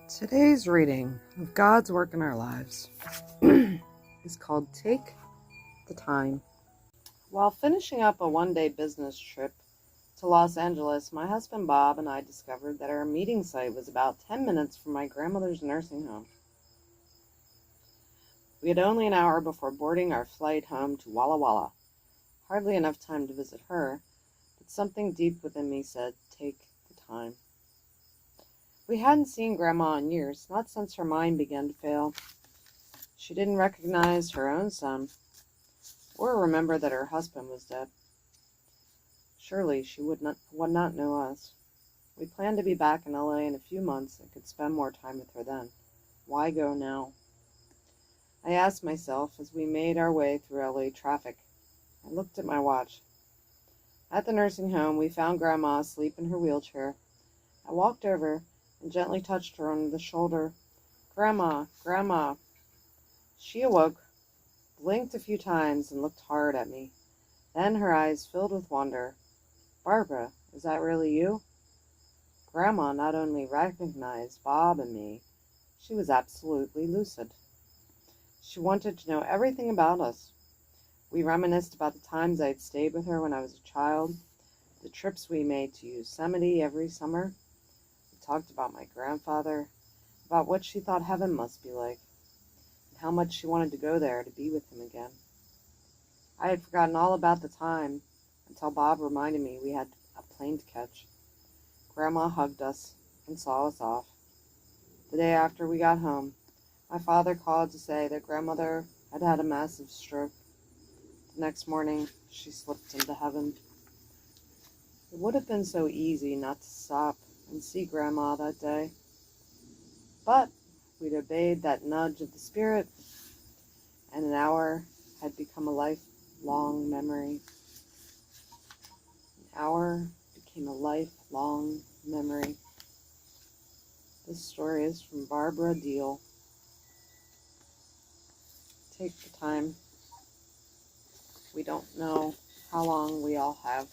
Today's reading of God's work in our lives is called Take the Time. While finishing up a one-day business trip to Los Angeles, my husband Bob and I discovered that our meeting site was about 10 minutes from my grandmother's nursing home. We had only an hour before boarding our flight home to Walla Walla. Hardly enough time to visit her, but something deep within me said, take the time. We hadn't seen Grandma in years, not since her mind began to fail. She didn't recognize her own son, or remember that her husband was dead. Surely she would not know us. We planned to be back in LA in a few months and could spend more time with her then. Why go now? I asked myself as we made our way through LA traffic. I looked at my watch. At the nursing home, we found Grandma asleep in her wheelchair. I walked over and gently touched her on the shoulder. Grandma, Grandma. She awoke, blinked a few times, and looked hard at me. Then her eyes filled with wonder. Barbara, is that really you? Grandma not only recognized Bob and me, she was absolutely lucid. She wanted to know everything about us. We reminisced about the times I had stayed with her when I was a child, the trips we made to Yosemite every summer. We talked about my grandfather, about what she thought heaven must be like, and how much she wanted to go there to be with him again. I had forgotten all about the time until Bob reminded me we had a plane to catch. Grandma hugged us and saw us off. The day after we got home, my father called to say that grandmother had had a massive stroke. The next morning, she slipped into heaven. It would have been so easy not to stop and see Grandma that day. But we'd obeyed that nudge of the spirit, and an hour had become a lifelong memory. An hour became a lifelong memory. This story is from Barbara Deal. Take the time. We don't know how long we all have.